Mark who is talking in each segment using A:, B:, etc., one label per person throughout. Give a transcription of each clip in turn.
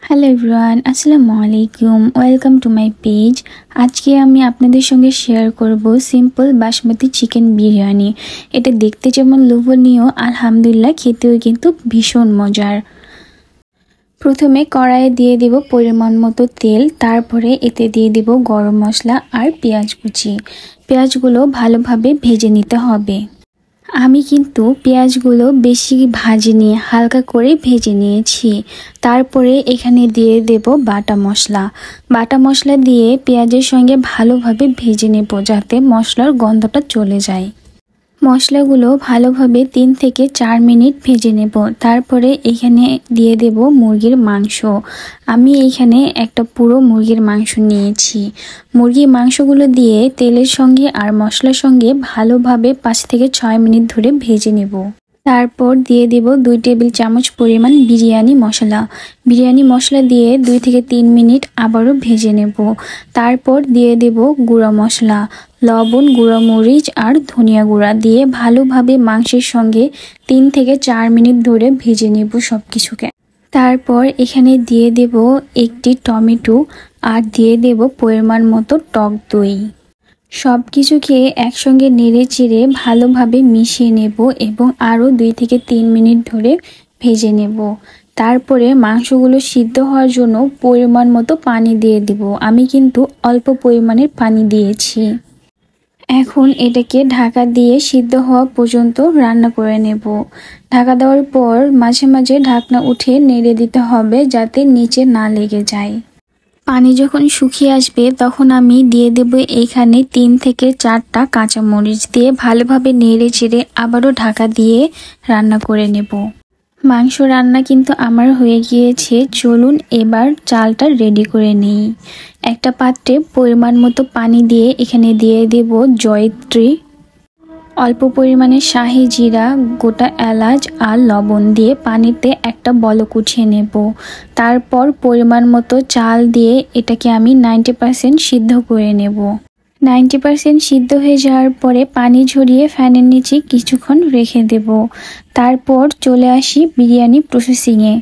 A: Hello everyone, আসসালামু আলাইকুম। Welcome to my page. আজকে আমি আপনাদের সঙ্গে শেয়ার করব সিম্পল বাসমতি চিকেন বিরিয়ানি। এটা দেখতে যেমন লোভনীয়, আলহামদুলিল্লাহ খেতেও কিন্তু ভীষণ মজার। প্রথমে কড়াইয়ে দিয়ে দেব পরিমাণ মতো তেল, তারপরে এতে দিয়ে দেব গরম মশলা আর পেঁয়াজ কুচি। পেঁয়াজগুলো ভালোভাবে ভেজে নিতে হবে। আমি কিন্তু পেঁয়াজগুলো বেশি ভাজিনি, হালকা করে ভেজে নিয়েছি। তারপরে এখানে দিয়ে দেব বাটা মশলা। বাটা মশলা দিয়ে পেঁয়াজের সঙ্গে ভালোভাবে ভেজে নেব, যাতে মশলার গন্ধটা চলে যায়। মশলাগুলো ভালোভাবে 3 থেকে 4 মিনিট ভেজে নেব। তারপরে এখানে দিয়ে দেব মুরগির মাংস। আমি এখানে একটা পুরো মুরগির মাংস নিয়েছি। মুরগির মাংসগুলো দিয়ে তেলের সঙ্গে আর মশলার সঙ্গে ভালোভাবে 5 থেকে 6 মিনিট ধরে ভেজে নেব। তারপর দিয়ে দেব 2 টেবিল চামচ পরিমাণ বিরিয়ানি মশলা। বিরিয়ানি মশলা দিয়ে 2 থেকে 3 মিনিট আবারও ভেজে নেব। তারপর দিয়ে দেব গুঁড়া মশলা, লবণ, গুঁড়া মরিচ আর ধনিয়া গুঁড়া দিয়ে ভালোভাবে মাংসের সঙ্গে 3 থেকে 4 মিনিট ধরে ভেজে নেব সব কিছুকে। তারপর এখানে দিয়ে দেব একটি টমেটো আর দিয়ে দেব পরিমাণ মতো টক দই। সব কিছুকে একসঙ্গে নেড়ে চেড়ে ভালোভাবে মিশিয়ে নেব এবং আরও 2 থেকে 3 মিনিট ধরে ভেজে নেব। তারপরে মাংসগুলো সিদ্ধ হওয়ার জন্য পরিমাণ মতো পানি দিয়ে দেব। আমি কিন্তু অল্প পরিমাণের পানি দিয়েছি। এখন এটাকে ঢাকা দিয়ে সিদ্ধ হওয়া পর্যন্ত রান্না করে নেব। ঢাকা দেওয়ার পর মাঝে মাঝে ঢাকনা উঠে নেড়ে দিতে হবে, যাতে নিচে না লেগে যায়। পানি যখন শুকিয়ে আসবে তখন আমি দিয়ে দেব এখানে 3 থেকে 4টা কাঁচামরিচ দিয়ে ভালোভাবে নেড়ে চেড়ে আবারও ঢাকা দিয়ে রান্না করে নেব। মাংস রান্না কিন্তু আমার হয়ে গিয়েছে। চলুন এবার চালটা রেডি করে নিই। একটা পাত্রে পরিমাণ মতো পানি দিয়ে এখানে দিয়ে দেব জয়িত্রী, অল্প পরিমাণে শাহি জিরা, গোটা এলাচ আর লবণ দিয়ে পানিতে একটা বলক উঠিয়ে নেব। তারপর পরিমাণ মতো চাল দিয়ে এটাকে আমি 90% সিদ্ধ করে নেব। 90% সিদ্ধ হয়ে যাওয়ার পরে পানি ঝরিয়ে ফ্যানের নিচে কিছুক্ষণ রেখে দেব। তারপর চলে আসি বিরিয়ানি প্রসেসিংয়ে।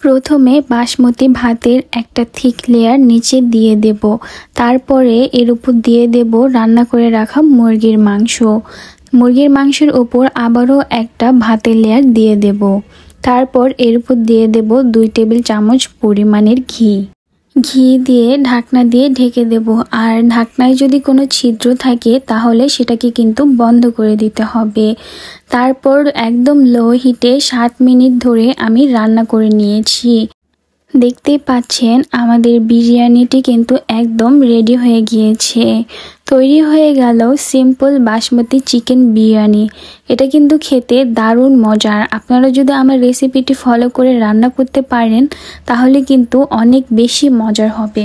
A: প্রথমে বাসমতি ভাতের একটা থিক লেয়ার নিচে দিয়ে দেব। তারপরে এর উপর দিয়ে দেব রান্না করে রাখা মুরগির মাংস। মুরগির মাংসের উপর আবারও একটা ভাতের লেয়ার দিয়ে দেব। তারপর এর উপর দিয়ে দেব 2 টেবিল চামচ পরিমাণের ঘি। ঘি দিয়ে ঢাকনা দিয়ে ঢেকে দেব। আর ঢাকনায় যদি কোনো ছিদ্র থাকে তাহলে সেটাকে কিন্তু বন্ধ করে দিতে হবে। তারপর একদম লো হিটে 7 মিনিট ধরে আমি রান্না করে নিয়েছি। দেখতেই পাচ্ছেন আমাদের বিরিয়ানিটি কিন্তু একদম রেডি হয়ে গিয়েছে। তৈরি হয়ে গেল সিম্পল বাসমতি চিকেন বিরিয়ানি। এটা কিন্তু খেতে দারুণ মজার। আপনারা যদি আমার রেসিপিটি ফলো করে রান্না করতে পারেন তাহলে কিন্তু অনেক বেশি মজার হবে।